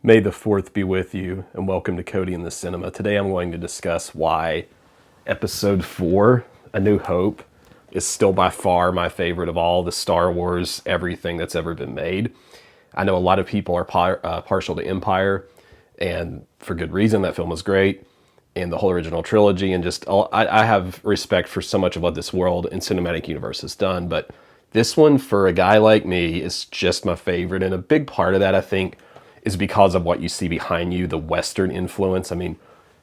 May the 4th be with you, and welcome to Cody in the Cinema. Today I'm going to discuss why Episode 4, A New Hope, is still by far my favorite of all the Star Wars everything that's ever been made. I know a lot of people are partial to Empire, and for good reason. That film was great, and the whole original trilogy, and I have respect for so much of what this world and cinematic universe has done, but this one, for a guy like me, is just my favorite, and a big part of that, I think, is because of what you see behind you, the Western influence. I mean,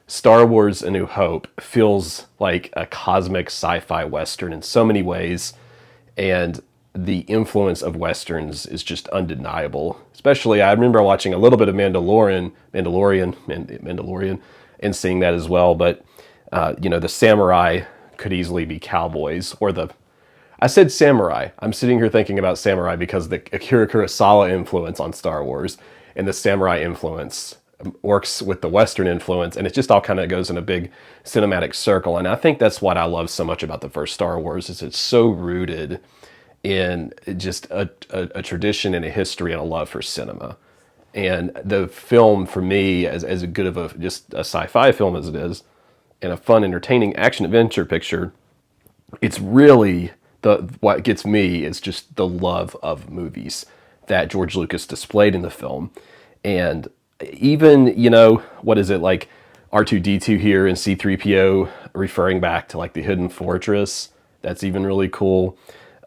Star Wars A New Hope feels like a cosmic sci-fi Western in so many ways, and the influence of Westerns is just undeniable. Especially, I remember watching a little bit of Mandalorian, and seeing that as well, but, the samurai could easily be cowboys, I said samurai. I'm sitting here thinking about samurai because the Akira Kurosawa influence on Star Wars and the samurai influence works with the Western influence, and it just all kind of goes in a big cinematic circle. And I think that's what I love so much about the first Star Wars, is it's so rooted in just a tradition and a history and a love for cinema. And the film, for me, as good of just a sci-fi film as it is, and a fun, entertaining action-adventure picture, it's really what gets me is just the love of movies that George Lucas displayed in the film. And even, what is it, like R2-D2 here and C-3PO referring back to like the Hidden Fortress, that's even really cool.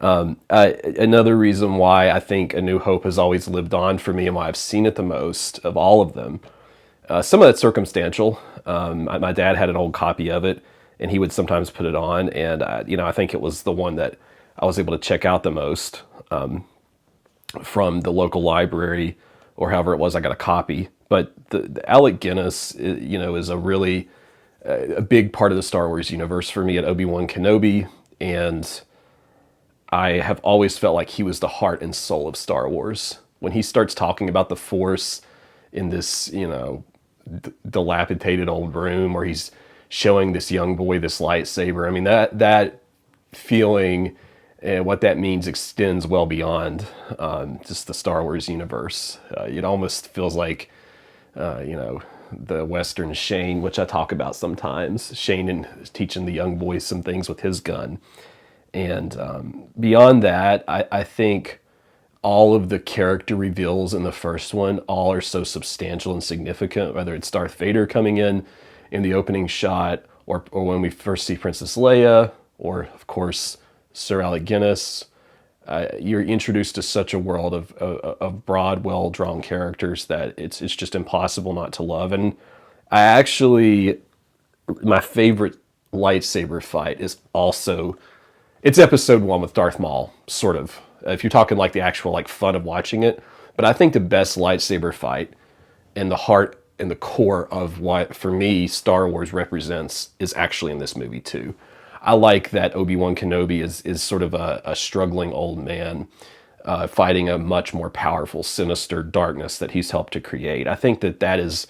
Another reason why I think A New Hope has always lived on for me and why I've seen it the most of all of them, some of that's circumstantial. My dad had an old copy of it, and he would sometimes put it on, and I think it was the one that I was able to check out the most from the local library, or however it was I got a copy. But the Alec Guinness, is a really a big part of the Star Wars universe for me at Obi-Wan Kenobi, and I have always felt like he was the heart and soul of Star Wars. When he starts talking about the Force in this, dilapidated old room where he's showing this young boy this lightsaber, I mean, that feeling and what that means extends well beyond just the Star Wars universe. It almost feels like, the Western Shane, which I talk about sometimes. Shane and teaching the young boys some things with his gun. And beyond that, I think all of the character reveals in the first one all are so substantial and significant, whether it's Darth Vader coming in the opening shot, or when we first see Princess Leia, or, of course, Sir Alec Guinness. You're introduced to such a world of broad, well-drawn characters that it's just impossible not to love. And my favorite lightsaber fight is also, it's episode 1 with Darth Maul, sort of. If you're talking like the actual like fun of watching it. But I think the best lightsaber fight and the heart and the core of what, for me, Star Wars represents is actually in this movie too. I like that Obi-Wan Kenobi is sort of a struggling old man fighting a much more powerful, sinister darkness that he's helped to create. I think that is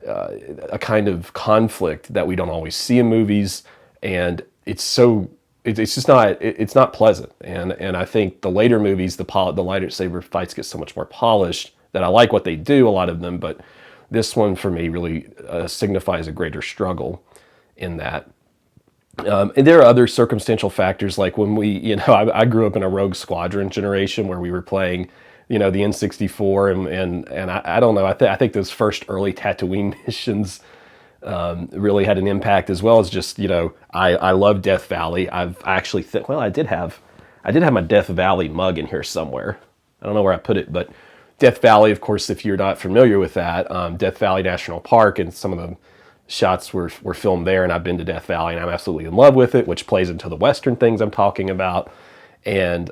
a kind of conflict that we don't always see in movies, and it's just not, it's not pleasant. And I think the later movies, the lightsaber fights get so much more polished that I like what they do, a lot of them, but this one for me really signifies a greater struggle in that. And there are other circumstantial factors, like when I grew up in a Rogue Squadron generation where we were playing, the N64, and I don't know, I think those first early Tatooine missions really had an impact, as well as just, I love Death Valley. I did have my Death Valley mug in here somewhere. I don't know where I put it, but Death Valley, of course, if you're not familiar with that, Death Valley National Park, and some of the shots were filmed there, and I've been to Death Valley, and I'm absolutely in love with it, which plays into the Western things I'm talking about. And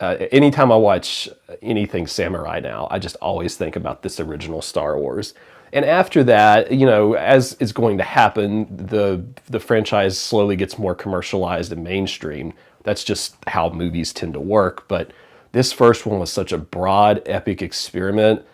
anytime I watch anything samurai now, I just always think about this original Star Wars. And after that, as is going to happen, the franchise slowly gets more commercialized and mainstream. That's just how movies tend to work. But this first one was such a broad, epic experiment,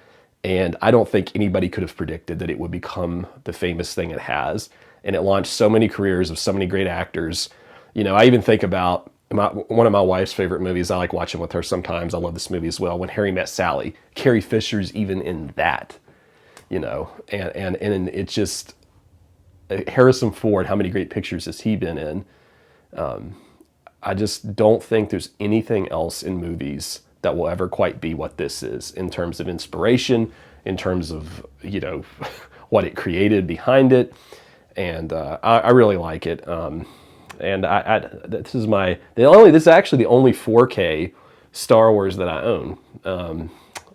and I don't think anybody could have predicted that it would become the famous thing it has. And it launched so many careers of so many great actors. I even think about One of my wife's favorite movies. I like watching with her sometimes. I love this movie as well. When Harry Met Sally, Carrie Fisher's even in that, you know, and it's just Harrison Ford. How many great pictures has he been in? I just don't think there's anything else in movies that will ever quite be what this is in terms of inspiration, in terms of, you know, what it created behind it. And I really like it. And this is actually the only 4K Star Wars that I own.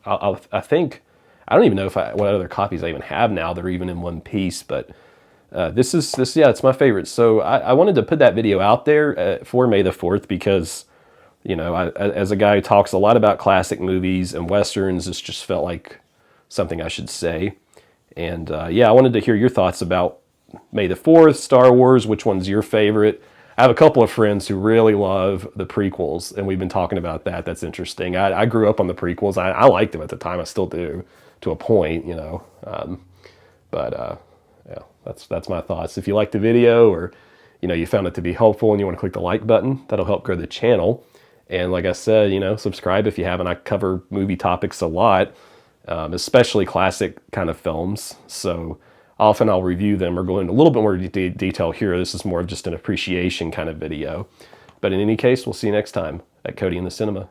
I think, I don't even know what other copies I even have now that are even in one piece, but yeah, it's my favorite. So I wanted to put that video out there for May the 4th because, you know, as a guy who talks a lot about classic movies and Westerns, this just felt like something I should say. And yeah, I wanted to hear your thoughts about May the 4th, Star Wars, which one's your favorite? I have a couple of friends who really love the prequels, and we've been talking about that. That's interesting. I grew up on the prequels. I liked them at the time. I still do, to a point, you know. Yeah, that's my thoughts. If you liked the video, or you know, you found it to be helpful and you want to click the like button, that'll help grow the channel. And like I said, you know, subscribe if you haven't. I cover movie topics a lot, especially classic kind of films. So often I'll review them or go into a little bit more detail here. This is more of just an appreciation kind of video. But in any case, we'll see you next time at Cody in the Cinema.